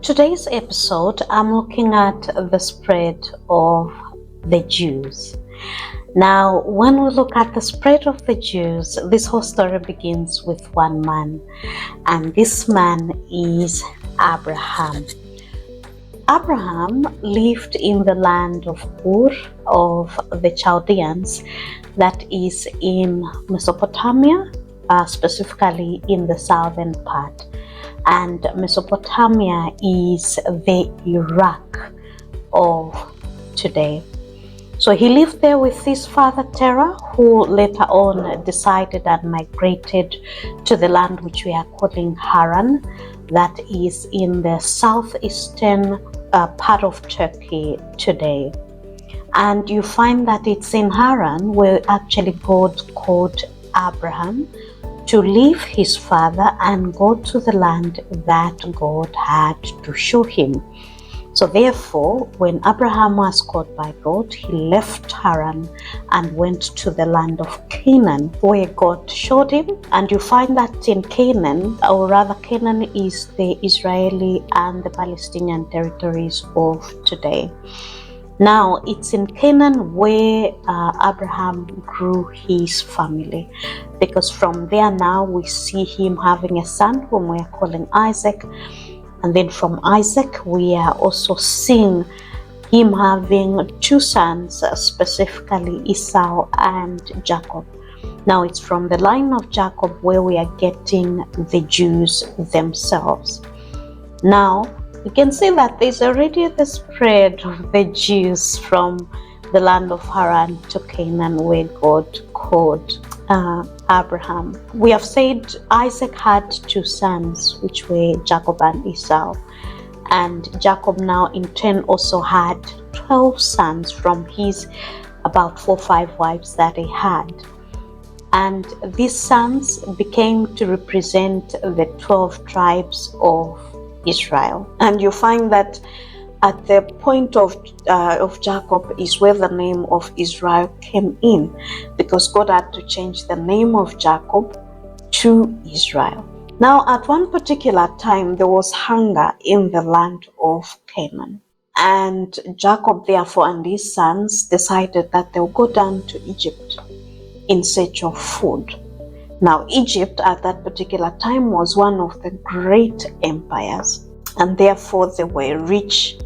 today's episode, I'm looking at the spread of the Jews. Now, when we look at the spread of the Jews, this whole story begins with one man, and this man is Abraham. Abraham lived in the land of Ur of the Chaldeans, that is in Mesopotamia, specifically in the southern part. And Mesopotamia is the Iraq of today. So he lived there with his father Terah, who later on decided and migrated to the land which we are calling Haran, that is in the southeastern part of Turkey today. And you find that it's in Haran where actually God called Abraham to leave his father and go to the land that God had to show him. So therefore, when Abraham was called by God, he left Haran and went to the land of Canaan, where God showed him. And you find that in Canaan, or rather Canaan is the Israeli and the Palestinian territories of today. Now, it's in Canaan where Abraham grew his family, because from there now we see him having a son whom we are calling Isaac. And then from Isaac, we are also seeing him having two sons, specifically Esau and Jacob. Now, it's from the line of Jacob where we are getting the Jews themselves. Now, you can see that there's already the spread of the Jews from the land of Haran to Canaan, where God called Abraham. We have said Isaac had two sons, which were Jacob and Esau. And Jacob now in turn also had 12 sons from his about 4 or 5 wives that he had. And these sons became to represent the 12 tribes of Israel. And you find that at the point of Jacob is where the name of Israel came in, because God had to change the name of Jacob to Israel. Now, at one particular time, there was hunger in the land of Canaan. And Jacob, therefore, and his sons decided that they'll go down to Egypt in search of food. Now, Egypt at that particular time was one of the great empires, and therefore they were rich.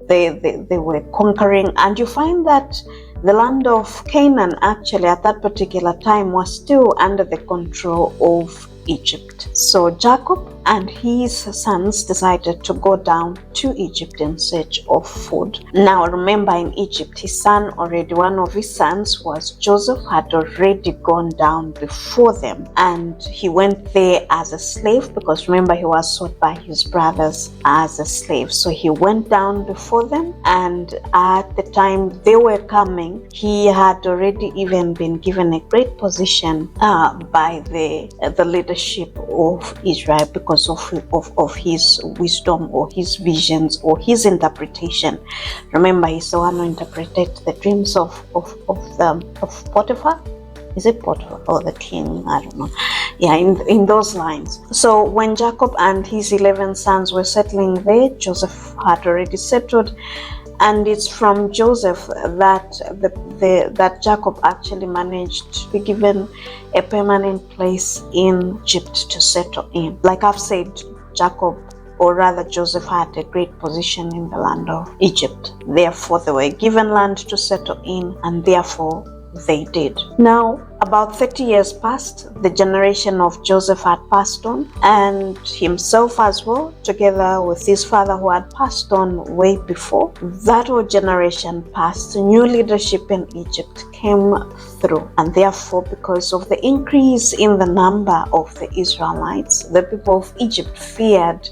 They were conquering, and you find that the land of Canaan actually at that particular time was still under the control of Egypt. So Jacob and his sons decided to go down to Egypt in search of food. Now remember, in Egypt, his son already, one of his sons was Joseph, had already gone down before them, and he went there as a slave, because remember he was sold by his brothers as a slave. So he went down before them, and at the time they were coming, he had already even been given a great position by the leadership of Israel, because of his wisdom or his visions or his interpretation. Remember, he's the one who interpreted the dreams of Potiphar. Is it Potiphar or the king? I don't know. Yeah, in those lines. So when Jacob and his 11 sons were settling there, Joseph had already settled. And it's from Joseph that that Jacob actually managed to be given a permanent place in Egypt to settle in. Like I've said, Jacob, or rather Joseph, had a great position in the land of Egypt. Therefore, they were given land to settle in, and therefore they did. Now, about 30 years passed, the generation of Joseph had passed on, and himself as well, together with his father who had passed on way before. That whole generation passed. New leadership in Egypt came through, and therefore, because of the increase in the number of the Israelites, the people of Egypt feared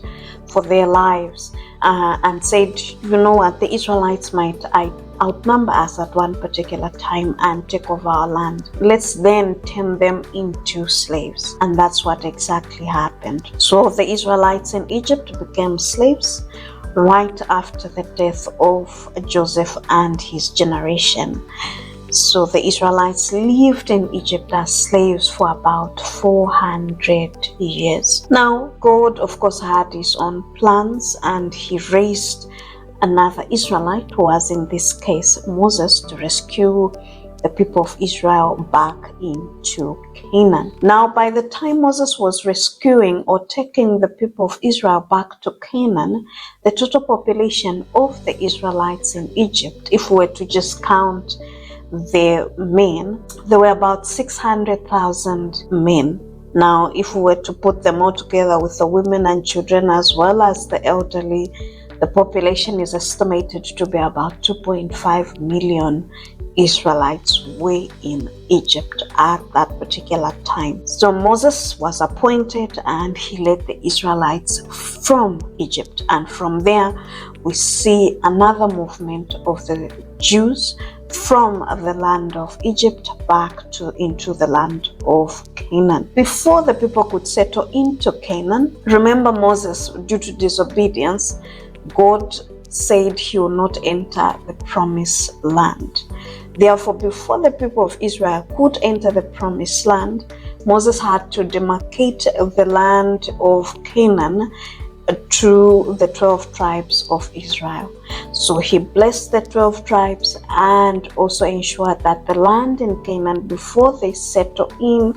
for their lives and said, you know what, the Israelites might outnumber us at one particular time and take over our land. Let's then turn them into slaves. And that's what exactly happened. So the Israelites in Egypt became slaves right after the death of Joseph and his generation. So the Israelites lived in Egypt as slaves for about 400 years. Now, God, of course, had his own plans, and he raised another Israelite, who was in this case Moses, to rescue the people of Israel back into Canaan. Now, by the time Moses was rescuing or taking the people of Israel back to Canaan, the total population of the Israelites in Egypt, if we were to just count the men, there were about 600,000 men. Now, if we were to put them all together with the women and children as well as the elderly, the population is estimated to be about 2.5 million Israelites were in Egypt at that particular time. So Moses was appointed and he led the Israelites from Egypt. And from there, we see another movement of the Jews from the land of Egypt back into the land of Canaan. Before the people could settle into Canaan, remember Moses, due to disobedience, God said he will not enter the promised land. Therefore, before the people of Israel could enter the promised land, Moses had to demarcate the land of Canaan to the 12 tribes of Israel. So he blessed the 12 tribes and also ensured that the land in Canaan, before they settle in,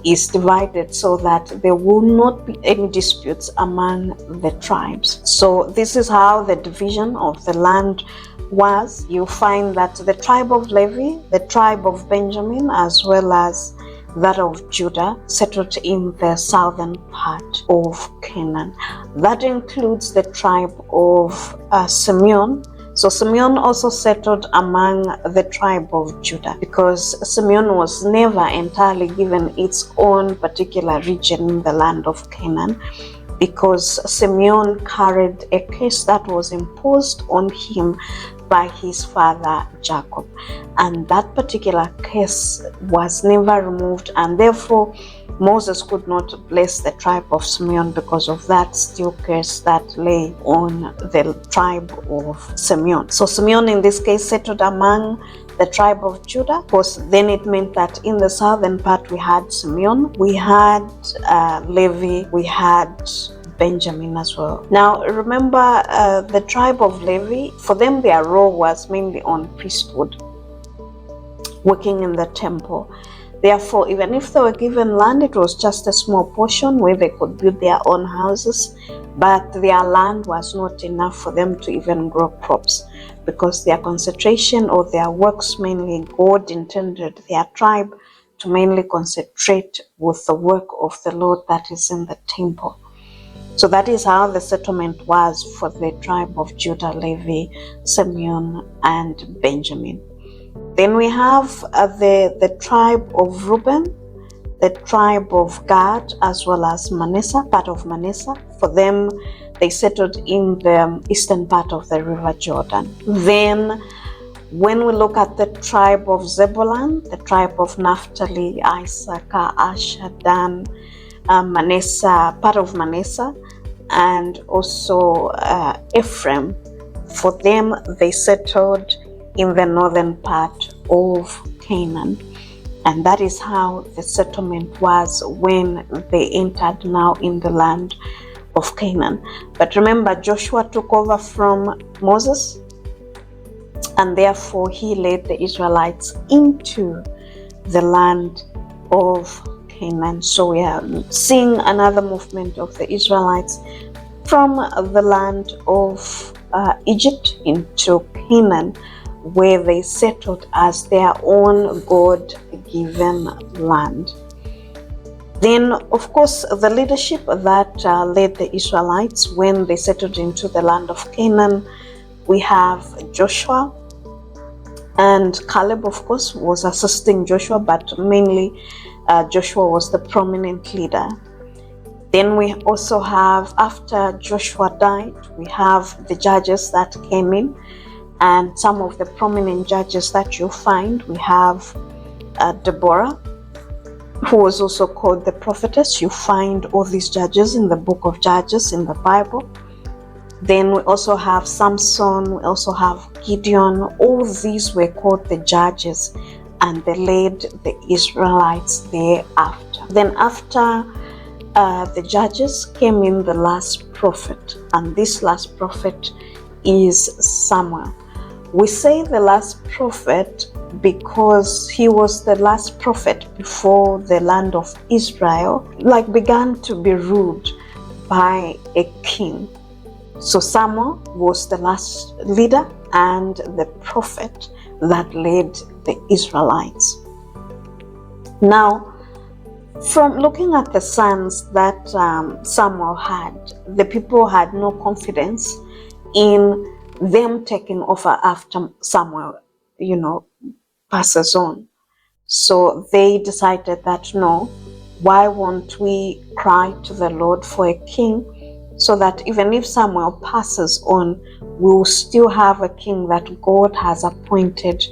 is divided so that there will not be any disputes among the tribes. So this is how the division of the land was. You find that the tribe of Levi, the tribe of Benjamin, as well as that of Judah, settled in the southern part of Canaan. That includes the tribe of Simeon. So Simeon also settled among the tribe of Judah, because Simeon was never entirely given its own particular region in the land of Canaan, because Simeon carried a curse that was imposed on him by his father Jacob, and that particular curse was never removed, and therefore Moses could not bless the tribe of Simeon because of that still curse that lay on the tribe of Simeon. So Simeon in this case settled among the tribe of Judah, because then it meant that in the southern part we had Simeon, we had Levi, we had Benjamin as well. Now remember, the tribe of Levi, for them their role was mainly on priesthood, working in the temple. Therefore, even if they were given land, it was just a small portion where they could build their own houses, but their land was not enough for them to even grow crops, because their concentration or their works, mainly God intended their tribe to mainly concentrate with the work of the Lord that is in the temple. So that is how the settlement was for the tribe of Judah, Levi, Simeon, and Benjamin. Then we have the tribe of Reuben, the tribe of Gad, as well as Manasseh, part of Manasseh. For them, they settled in the eastern part of the river Jordan. Then when we look at the tribe of Zebulun, the tribe of Naphtali, Issachar, Asher, Dan, Manasseh, part of Manasseh, and also Ephraim, for them they settled in the northern part of Canaan. And that is how the settlement was when they entered now in the land of Canaan. But remember, Joshua took over from Moses, and therefore he led the Israelites into the land of Canaan. So we are seeing another movement of the Israelites from the land of Egypt into Canaan, where they settled as their own God-given land. Then, of course, the leadership that led the Israelites when they settled into the land of Canaan, we have Joshua, and Caleb, of course, was assisting Joshua, but mainly Joshua was the prominent leader. Then we also have, after Joshua died, we have the judges that came in. And some of the prominent judges that you find, we have Deborah, who was also called the prophetess. You find all these judges in the book of Judges in the Bible. Then we also have Samson, we also have Gideon. All these were called the judges and they led the Israelites thereafter. Then after the judges came in the last prophet, and this last prophet is Samuel. We say the last prophet because he was the last prophet before the land of Israel began to be ruled by a king. So Samuel was the last leader and the prophet that led the Israelites. Now, from looking at the sons that Samuel had, the people had no confidence in them taking over after Samuel, passes on. So they decided that no, why won't we cry to the Lord for a king, so that even if Samuel passes on, we will still have a king that God has appointed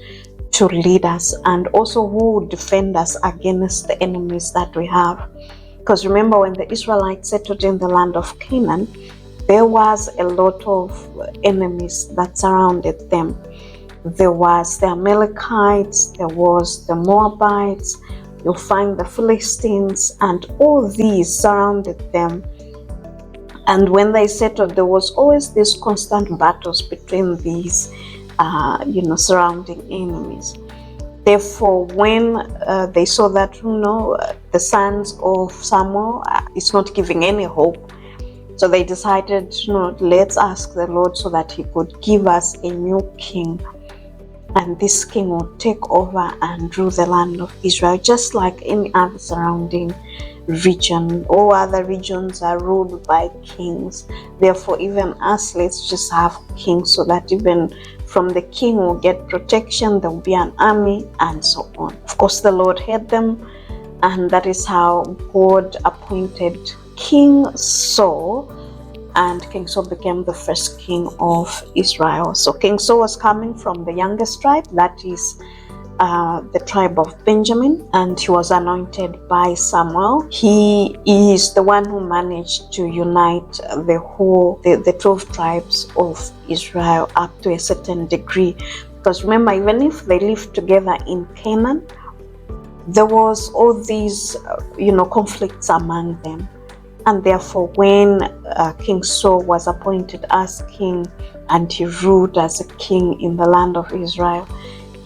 to lead us, and also who will defend us against the enemies that we have. Because remember, when the Israelites settled in the land of Canaan, there was a lot of enemies that surrounded them. There was the Amalekites, there was the Moabites, you'll find the Philistines, and all these surrounded them. And when they settled, there was always these constant battles between these, surrounding enemies. Therefore, when they saw that, the sons of Samuel is not giving any hope, so they decided, let's ask the Lord so that he could give us a new king. And this king will take over and rule the land of Israel, just like any other surrounding region. All other regions are ruled by kings. Therefore, even us, let's just have kings, so that even from the king we'll get protection, there will be an army, and so on. Of course, the Lord heard them, and that is how God appointed King Saul, and King Saul became the first king of Israel. So King Saul was coming from the youngest tribe, that is the tribe of Benjamin, and he was anointed by Samuel. He is the one who managed to unite the 12 tribes of Israel up to a certain degree. Because remember, even if they lived together in Canaan, there was all these conflicts among them. And therefore, when King Saul was appointed as king and he ruled as a king in the land of Israel,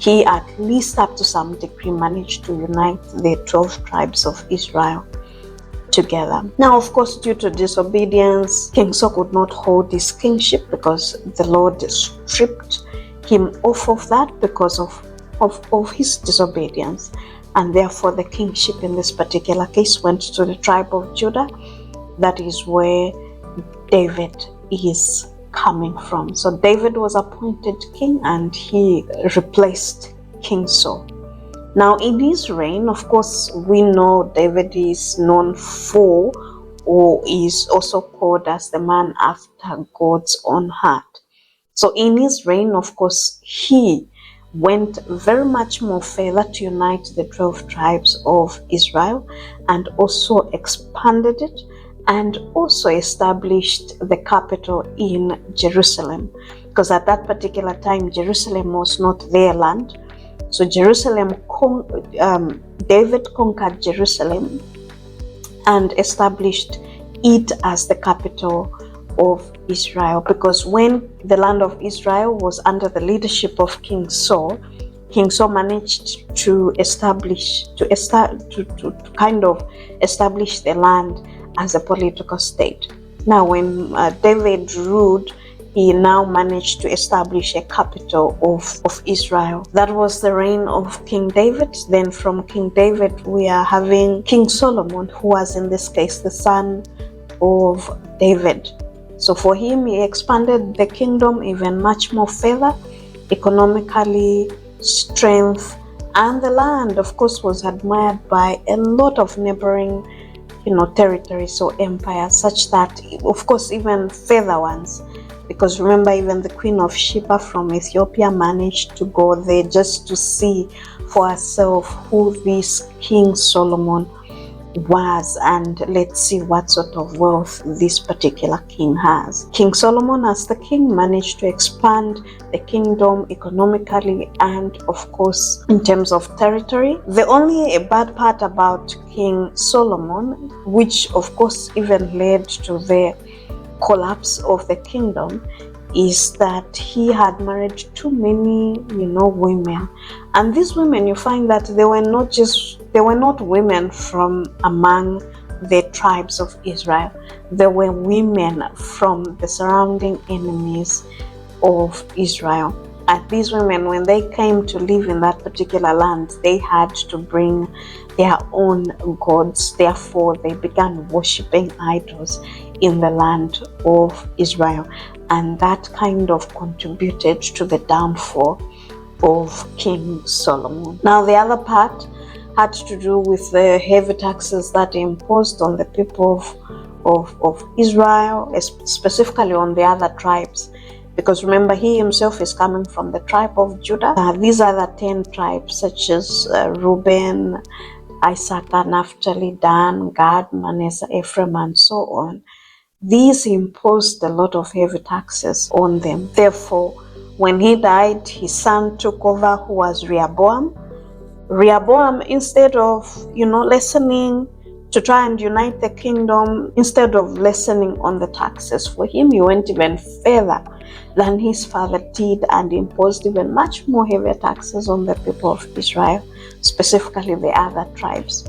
he at least up to some degree managed to unite the 12 tribes of Israel together. Now, of course, due to disobedience, King Saul could not hold his kingship, because the Lord stripped him off of that because of his disobedience. And therefore, the kingship in this particular case went to the tribe of Judah. That is where David is coming from. So David was appointed king, and he replaced King Saul. Now, in his reign, of course, we know David is known for, or is also called as, the man after God's own heart. So in his reign, of course, he went very much more further to unite the 12 tribes of Israel, and also expanded it, and also established the capital in Jerusalem, because at that particular time Jerusalem was not their land. So David conquered Jerusalem and established it as the capital of Israel, because when the land of Israel was under the leadership of King Saul managed to establish the land as a political state. Now, when David ruled, he now managed to establish a capital of Israel. That was the reign of King David. Then from King David, we are having King Solomon, who was in this case the son of David. So for him, he expanded the kingdom even much more further, economically, strength, and the land, of course, was admired by a lot of neighboring territories or empires, such that, of course, even further ones, because remember, even the Queen of Sheba from Ethiopia managed to go there just to see for herself who this King Solomon was, and let's see what sort of wealth this particular king has. King Solomon, as the king, managed to expand the kingdom economically and of course in terms of territory. The only bad part about King Solomon, which of course even led to the collapse of the kingdom, is that he had married too many, women. And these women, you find that they were not women from among the tribes of Israel. They were women from the surrounding enemies of Israel. And these women, when they came to live in that particular land, they had to bring their own gods. Therefore, they began worshipping idols in the land of Israel. And that kind of contributed to the downfall of King Solomon. Now, the other part had to do with the heavy taxes that imposed on the people of Israel, specifically on the other tribes. Because remember, he himself is coming from the tribe of Judah. These are the 10 tribes, such as Reuben, Issachar, Naphtali, Dan, Gad, Manasseh, Ephraim, and so on. These imposed a lot of heavy taxes on them. Therefore, when he died, his son took over, who was Rehoboam. Rehoboam, instead of, listening to try and unite the kingdom, instead of lessening on the taxes for him, he went even further than his father did and imposed even much more heavier taxes on the people of Israel, specifically the other tribes.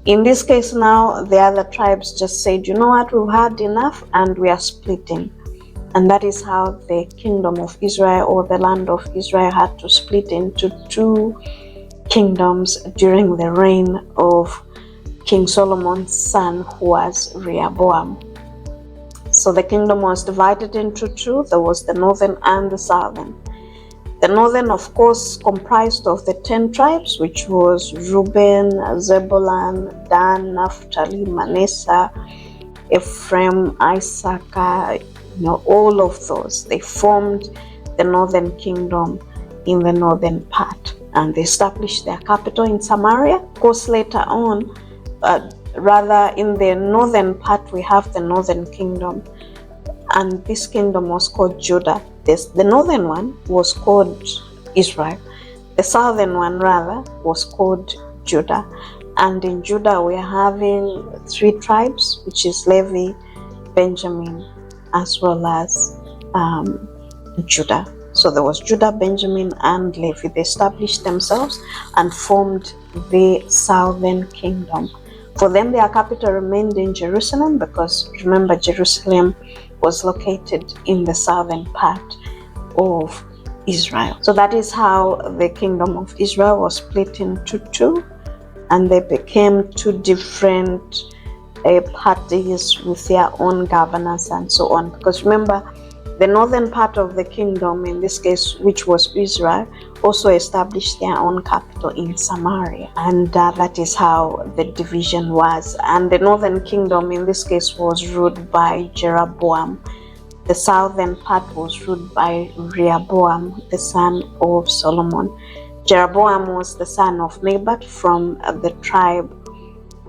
In this case now, the other tribes just said, you know what, we've had enough and we are splitting. And that is how the kingdom of Israel, or the land of Israel, had to split into 2 kingdoms during the reign of King Solomon's son, who was Rehoboam. So the kingdom was divided into 2. There was the northern and the southern. The northern, of course, comprised of the 10 tribes, which was Reuben, Zebulun, Dan, Naphtali, Manasseh, Ephraim, Issachar, all of those. They formed the northern kingdom in the northern part, and they established their capital in Samaria. Of course, later on, in the northern part, we have the northern kingdom, and this kingdom was called Judah. The northern one was called Israel. The southern one, was called Judah. And in Judah, we are having 3 tribes, which is Levi, Benjamin, as well as Judah. So there was Judah, Benjamin, and Levi. They established themselves and formed the southern kingdom. For them, their capital remained in Jerusalem, because remember, Jerusalem was located in the southern part of Israel. So that is how the kingdom of Israel was split into 2, and they became 2 different parties with their own governors and so on. Because remember, the northern part of the kingdom, in this case, which was Israel, also established their own capital in Samaria. And that is how the division was. And the northern kingdom, in this case, was ruled by Jeroboam. The southern part was ruled by Rehoboam, the son of Solomon. Jeroboam was the son of Nebat from the tribe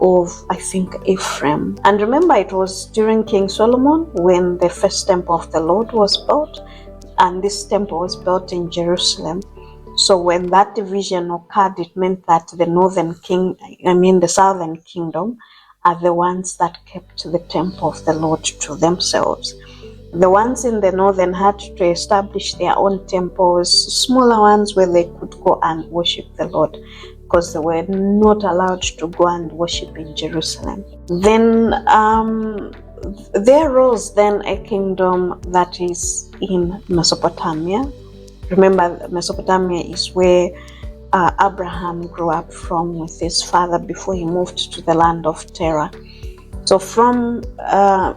of, I think, Ephraim. And remember, it was during King Solomon when the first temple of the Lord was built, and this temple was built in Jerusalem. So when that division occurred, it meant that the southern kingdom are the ones that kept the temple of the Lord to themselves. The ones in the northern had to establish their own temples, smaller ones where they could go and worship the Lord, because they were not allowed to go and worship in Jerusalem. Then there rose then a kingdom that is in Mesopotamia. Remember, Mesopotamia is where Abraham grew up from with his father before he moved to the land of Terah. So from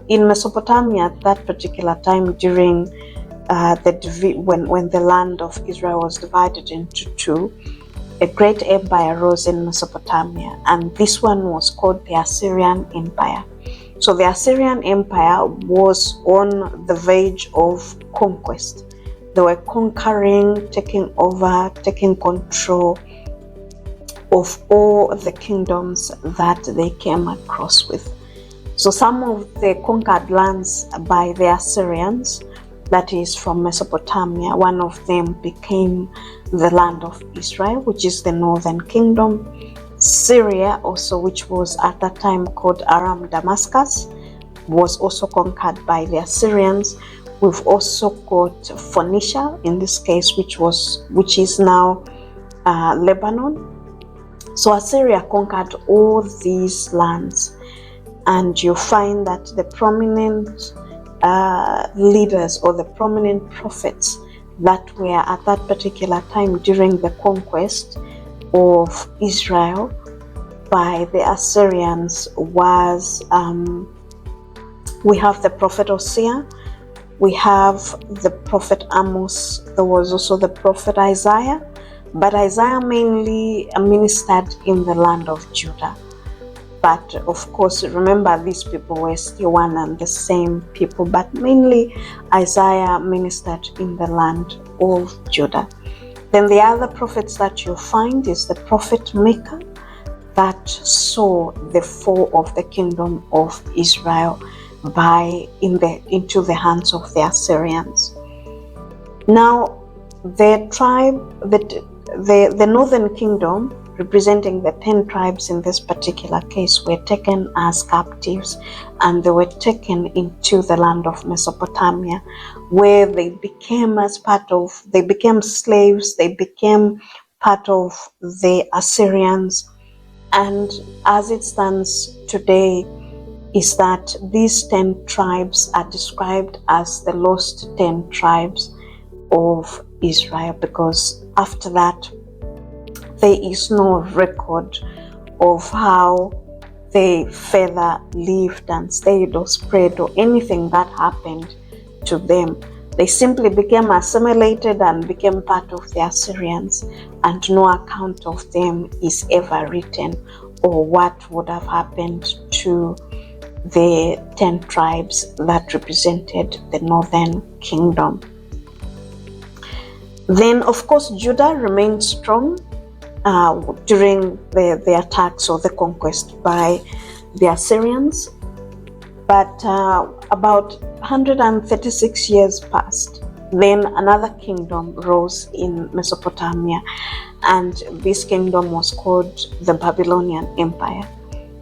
in Mesopotamia at that particular time, during when the land of Israel was divided into 2, a great empire rose in Mesopotamia, and this one was called the Assyrian Empire. So the Assyrian Empire was on the verge of conquest. They were conquering, taking over, taking control of all the kingdoms that they came across with. So some of the conquered lands by the Assyrians, that is from Mesopotamia, one of them became the land of Israel, which is the northern kingdom. Syria also, which was at that time called Aram Damascus, was also conquered by the Assyrians. We've also got Phoenicia in this case, which is now Lebanon. So Assyria conquered all these lands, and you find that the prominent leaders or the prominent prophets that were at that particular time during the conquest of Israel by the Assyrians was, we have the prophet Hosea, we have the prophet Amos, there was also the prophet Isaiah, but Isaiah mainly ministered in the land of Judah. But of course, remember, these people were still one and the same people, but mainly Isaiah ministered in the land of Judah. Then the other prophets that you find is the prophet Micah, that saw the fall of the kingdom of Israel into the hands of the Assyrians. Now, the northern kingdom, representing the 10 tribes in this particular case, were taken as captives, and they were taken into the land of Mesopotamia, where they became slaves, they became part of the Assyrians. And as it stands today, is that these 10 tribes are described as the lost 10 tribes of Israel, because after that, there is no record of how they further lived and stayed or spread or anything that happened to them. They simply became assimilated and became part of the Assyrians, and no account of them is ever written, or what would have happened to the 10 tribes that represented the northern kingdom. Then, of course, Judah remained strong during the attacks or the conquest by the Assyrians. But about 136 years passed. Then another kingdom rose in Mesopotamia, and this kingdom was called the Babylonian Empire.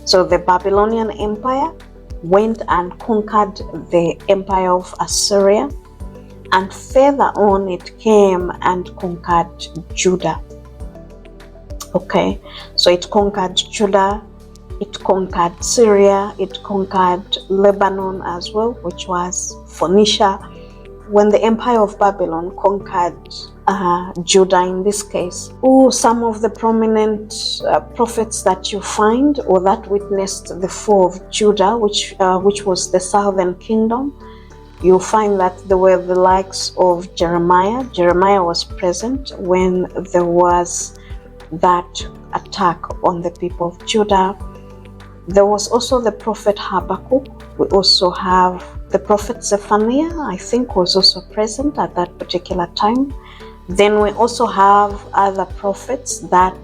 So the Babylonian Empire went and conquered the empire of Assyria, and further on it came and conquered Judah. Okay, so it conquered Judah, it conquered Syria, it conquered Lebanon as well, which was Phoenicia. When the empire of Babylon conquered Judah in this case, some of the prominent prophets that you find or that witnessed the fall of Judah, which was the southern kingdom, you'll find that there were the likes of Jeremiah. Jeremiah was present when there was that attack on the people of Judah. There was also the prophet Habakkuk. We also have the prophet Zephaniah, I think, was also present at that particular time. Then we also have other prophets that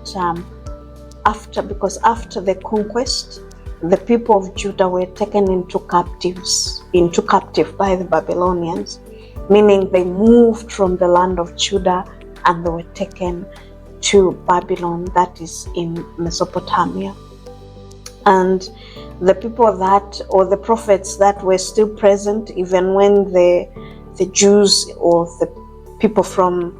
after the conquest, the people of Judah were taken into captive by the Babylonians, meaning they moved from the land of Judah and they were taken to Babylon, that is in Mesopotamia. And the people or the prophets that were still present, even when the Jews or the people from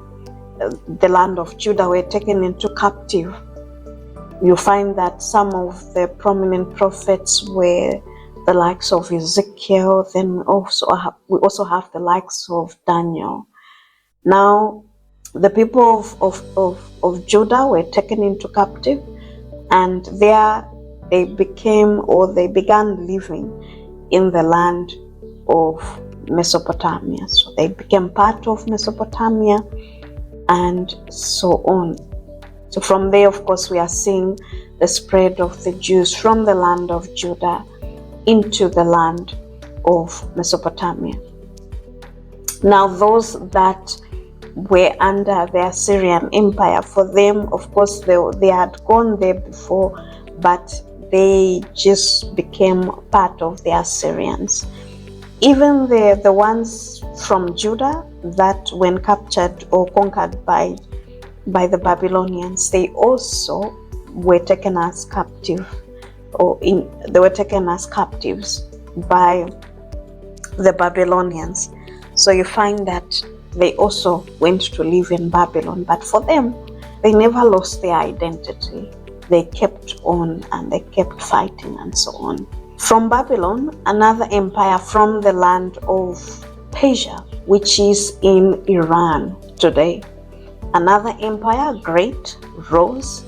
the land of Judah were taken into captive, you find that some of the prominent prophets were the likes of Ezekiel. Then we also have the likes of Daniel. Now, the people of Judah were taken into captive, and there they began living in the land of Mesopotamia. So they became part of Mesopotamia and so on. So from there, of course, we are seeing the spread of the Jews from the land of Judah into the land of Mesopotamia. Now, those that were under the Assyrian Empire. For them, of course, they had gone there before, but they just became part of the Assyrians. Even the ones from Judah that when captured or conquered by the Babylonians, they also were taken as captive, they were taken as captives by the Babylonians. So you find that they also went to live in Babylon, but for them, they never lost their identity. They kept on and they kept fighting and so on. From Babylon, another empire from the land of Persia, which is in Iran today. Another empire, great, rose,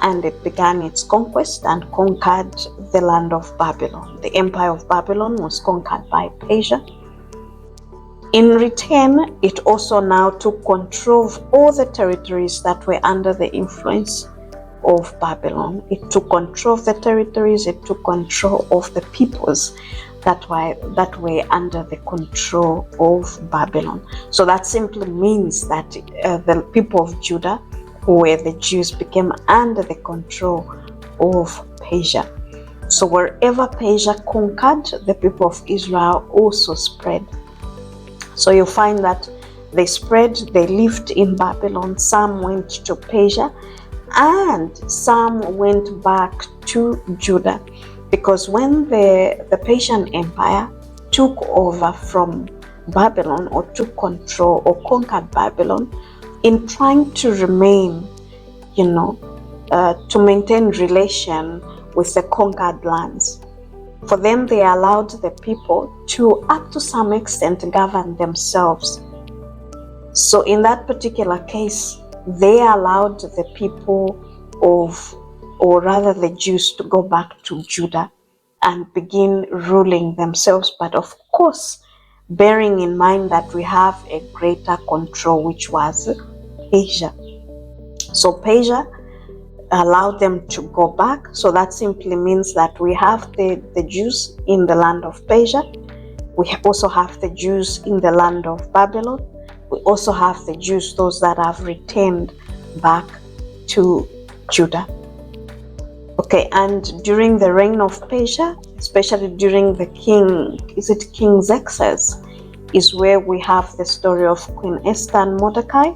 and it began its conquest and conquered the land of Babylon. The empire of Babylon was conquered by Persia. In return, it also now took control of all the territories that were under the influence of Babylon. It took control of the territories, it took control of the peoples that were under the control of Babylon. So that simply means that the people of Judah, who were the Jews, became under the control of Persia. So wherever Persia conquered, the people of Israel also spread. So you find that they spread, they lived in Babylon, some went to Persia, and some went back to Judah. Because when the Persian Empire took over from Babylon, or took control or conquered Babylon, in trying to remain, to maintain relation with the conquered lands, for them they allowed the people to, up to some extent, govern themselves. So in that particular case, they allowed the people or rather the Jews, to go back to Judah and begin ruling themselves. But of course, bearing in mind that we have a greater control, which was Persia. So Persia allowed them to go back. So that simply means that we have the Jews in the land of Persia. We also have the Jews in the land of Babylon. We also have the Jews, those that have returned back to Judah. Okay, and during the reign of Persia, especially during the King Xerxes, is where we have the story of Queen Esther and Mordecai.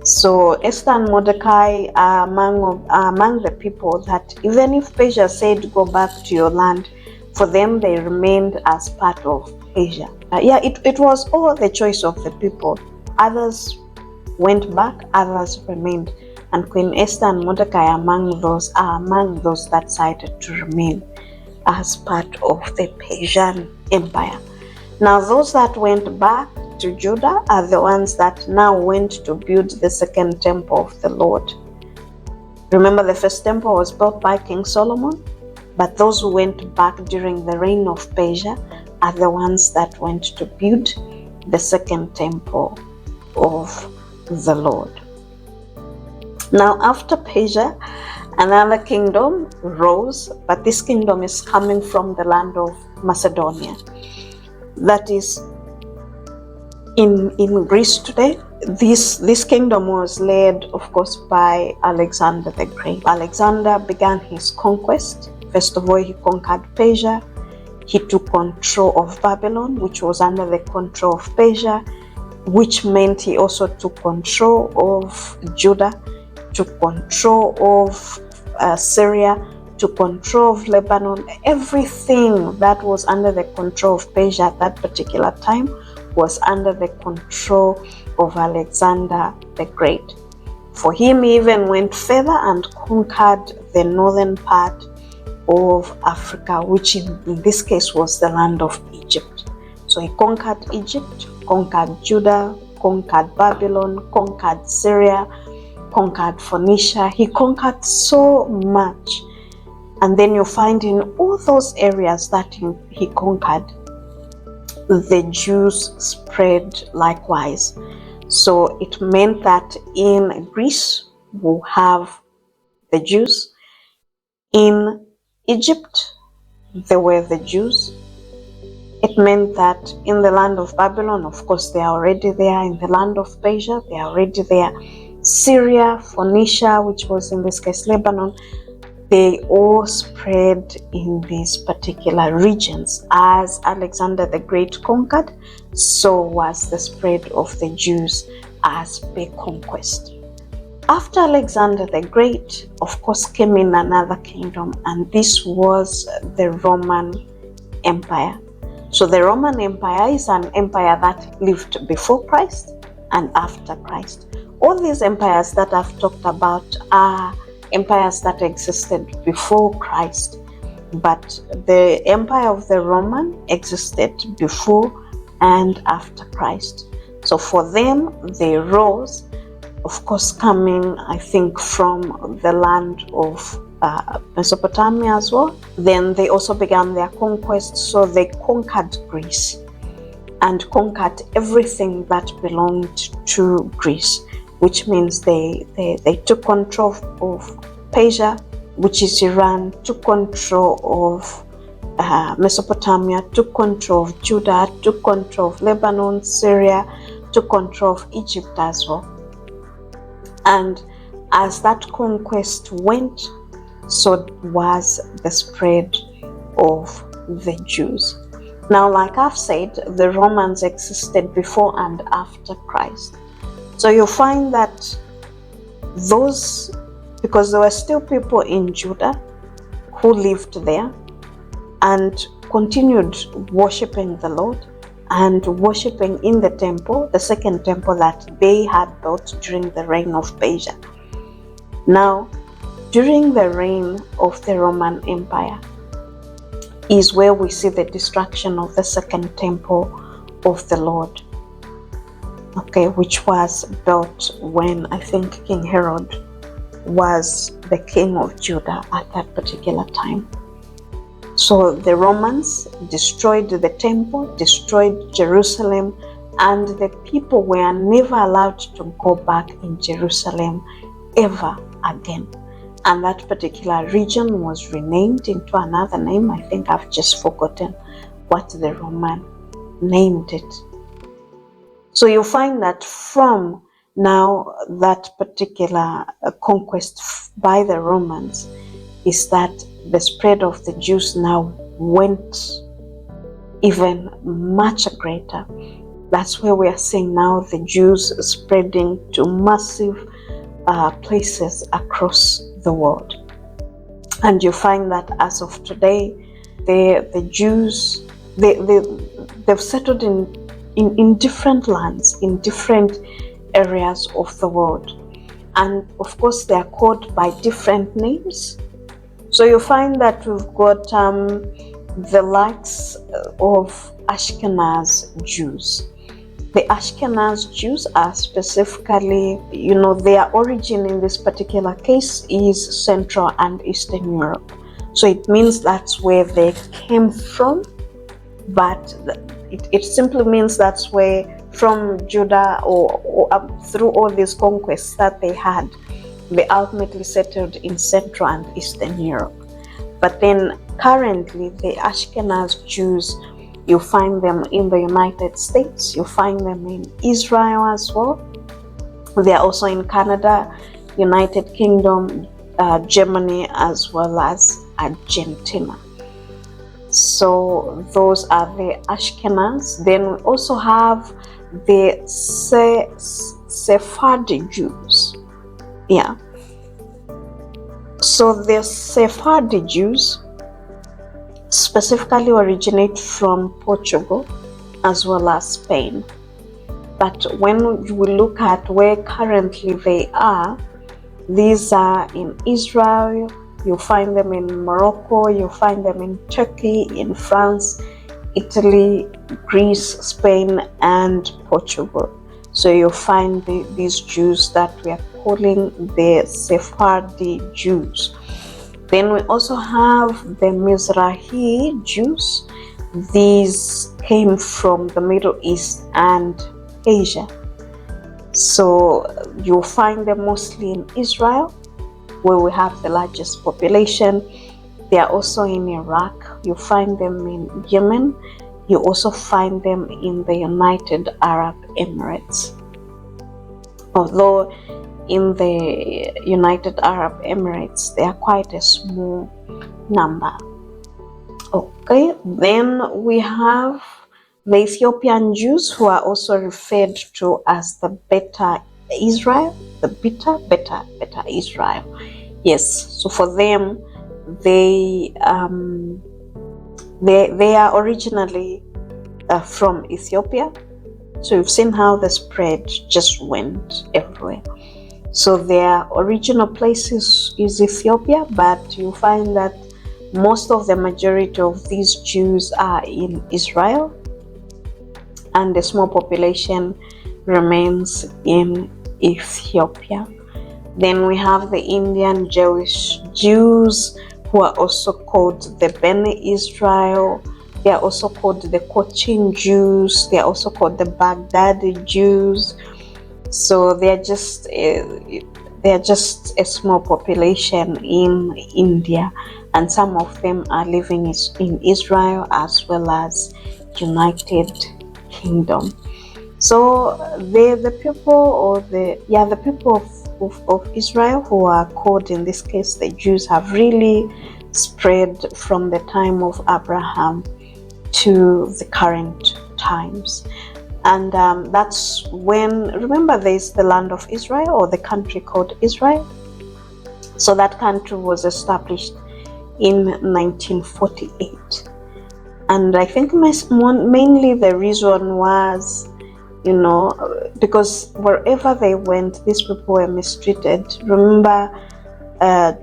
So Esther and Mordecai are among the people that, even if Persia said go back to your land, for them they remained as part of Persia. It was all the choice of the people. Others went back, others remained. And Queen Esther and Mordecai are among those that decided to remain as part of the Persian Empire. Now those that went back to Judah are the ones that now went to build the second temple of the Lord. Remember, the first temple was built by King Solomon, but those who went back during the reign of Persia are the ones that went to build the second temple of the Lord. Now after Persia, another kingdom rose, but this kingdom is coming from the land of Macedonia. That is in Greece today. This kingdom was led, of course, by Alexander the Great. Alexander began his conquest. First of all, he conquered Persia. He took control of Babylon, which was under the control of Persia, which meant he also took control of Judah, took control of Syria, took control of Lebanon. Everything that was under the control of Persia at that particular time was under the control of Alexander the Great. For him, he even went further and conquered the northern part of Africa, which in this case was the land of Egypt. So he conquered Egypt, conquered Judah, conquered Babylon, conquered Syria, conquered Phoenicia. He conquered so much. And then you find in all those areas that he conquered, the Jews spread likewise. So it meant that in Greece, we have the Jews. In Egypt, there were the Jews. It meant that in the land of Babylon, of course, they are already there. In the land of Persia, they are already there. Syria, Phoenicia, which was in this case Lebanon, they all spread in these particular regions. As Alexander the Great conquered, so was the spread of the Jews as per conquest. After Alexander the Great, of course, came in another kingdom, and this was the Roman Empire. So the Roman Empire is an empire that lived before Christ and after Christ. All these empires that I've talked about are empires that existed before Christ, but the empire of the Roman existed before and after Christ. So for them, they rose, of course, coming, I think, from the land of Mesopotamia as well. Then they also began their conquest, so they conquered Greece and conquered everything that belonged to Greece, which means they took control of Persia, which is Iran, took control of Mesopotamia, took control of Judah, took control of Lebanon, Syria, took control of Egypt as well. And as that conquest went, so was the spread of the Jews. Now, like I've said, the Romans existed before and after Christ. So you'll find that those, because there were still people in Judah who lived there and continued worshiping the Lord and worshiping in the temple, the second temple that they had built during the reign of Persia. Now, during the reign of the Roman Empire is where we see the destruction of the second temple of the Lord, okay, which was built when I think King Herod was the king of Judah at that particular time. So the Romans destroyed the temple, destroyed Jerusalem, and the people were never allowed to go back in Jerusalem ever again. And that particular region was renamed into another name. I think I've just forgotten what the Roman named it. So you find that from now that particular conquest by the Romans is that the spread of the Jews now went even much greater. That's where we are seeing now the Jews spreading to massive places across the world. And you find that as of today, the Jews, they've settled in different lands, in different areas of the world. And of course, they are called by different names. So you find that we've got the likes of Ashkenaz Jews. The Ashkenaz Jews are specifically, their origin in this particular case is Central and Eastern Europe. So it means that's where they came from, but it simply means that's where from Judah or through all these conquests that they had, they ultimately settled in Central and Eastern Europe. But then currently the Ashkenaz Jews, you find them in the United States, you find them in Israel as well. They are also in Canada, United Kingdom, Germany, as well as Argentina. So those are the Ashkenaz. Then we also have the Sephardi Jews. Yeah. So the Sephardi Jews specifically originate from Portugal as well as Spain. But when we look at where currently they are, these are in Israel, you find them in Morocco, you find them in Turkey, in France, Italy, Greece, Spain, and Portugal. So you find these Jews that we are calling the Sephardi Jews. Then we also have the Mizrahi Jews. These came from the Middle East and Asia. So you'll find them mostly in Israel, where we have the largest population. They are also in Iraq. You find them in Yemen, You also find them in the United Arab Emirates. Although in the United Arab Emirates, they are quite a small number. Okay, then we have the Ethiopian Jews, who are also referred to as the Beta Israel, the Beta Israel. Yes, so for them, they are originally from Ethiopia. So you've seen how the spread just went everywhere. So their original place is Ethiopia, but you find that most of the majority of these Jews are in Israel, and a small population remains in Ethiopia. Then we have the Indian Jewish Jews, who are also called the Bene Israel. They are also called the Cochin Jews. They are also called the Baghdadi Jews. So they are just a small population in India, and some of them are living in Israel as well as United Kingdom. So the people of Israel, who are called in this case the Jews, have really spread from the time of Abraham to the current times. And that's when, remember, there's the land of Israel, or the country called Israel. So that country was established in 1948. And I think mainly the reason was, because wherever they went, these people were mistreated. Remember,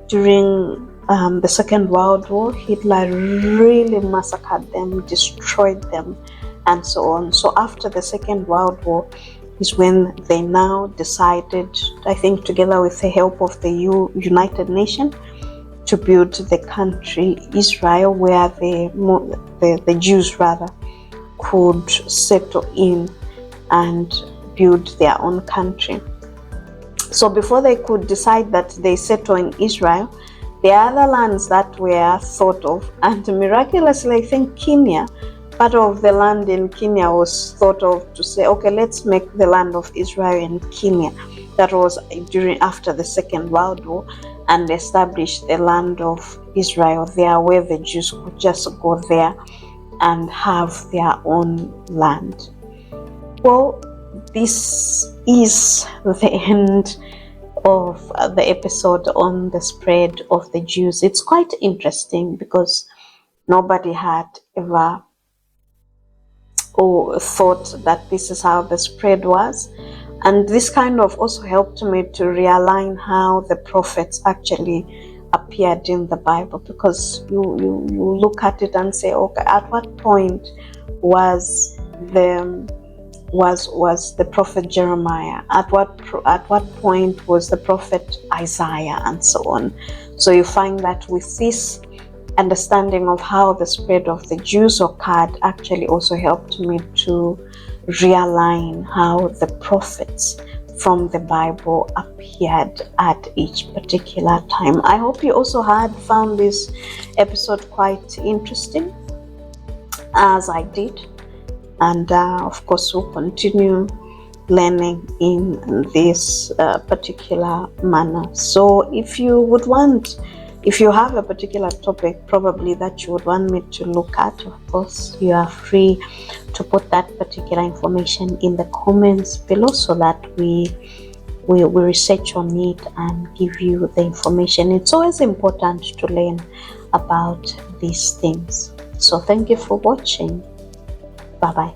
during the Second World War, Hitler really massacred them, destroyed them, and so on. So after the Second World War is when they now decided, I think together with the help of the United Nations, to build the country Israel, where the Jews rather could settle in and build their own country. So before they could decide that they settle in Israel, the other lands that were thought of, and miraculously I think Kenya, part of the land in Kenya was thought of to say, okay, let's make the land of Israel in Kenya. That was after the Second World War, and establish the land of Israel there, where the Jews could just go there and have their own land. Well, this is the end of the episode on the spread of the Jews. It's quite interesting because nobody had ever thought that this is how the spread was. And this kind of also helped me to realign how the prophets actually appeared in the Bible, because you look at it and say, okay, at what point was the prophet Jeremiah? At what point was the prophet Isaiah, and so on? So you find that with this understanding of how the spread of the Jews occurred actually also helped me to realign how the prophets from the Bible appeared at each particular time. I hope you also had found this episode quite interesting, as I did. And of course, we'll continue learning in this particular manner. So if you have a particular topic probably that you would want me to look at, of course, you are free to put that particular information in the comments below, so that we research on it and give you the information. It's always important to learn about these things. So thank you for watching. Bye bye.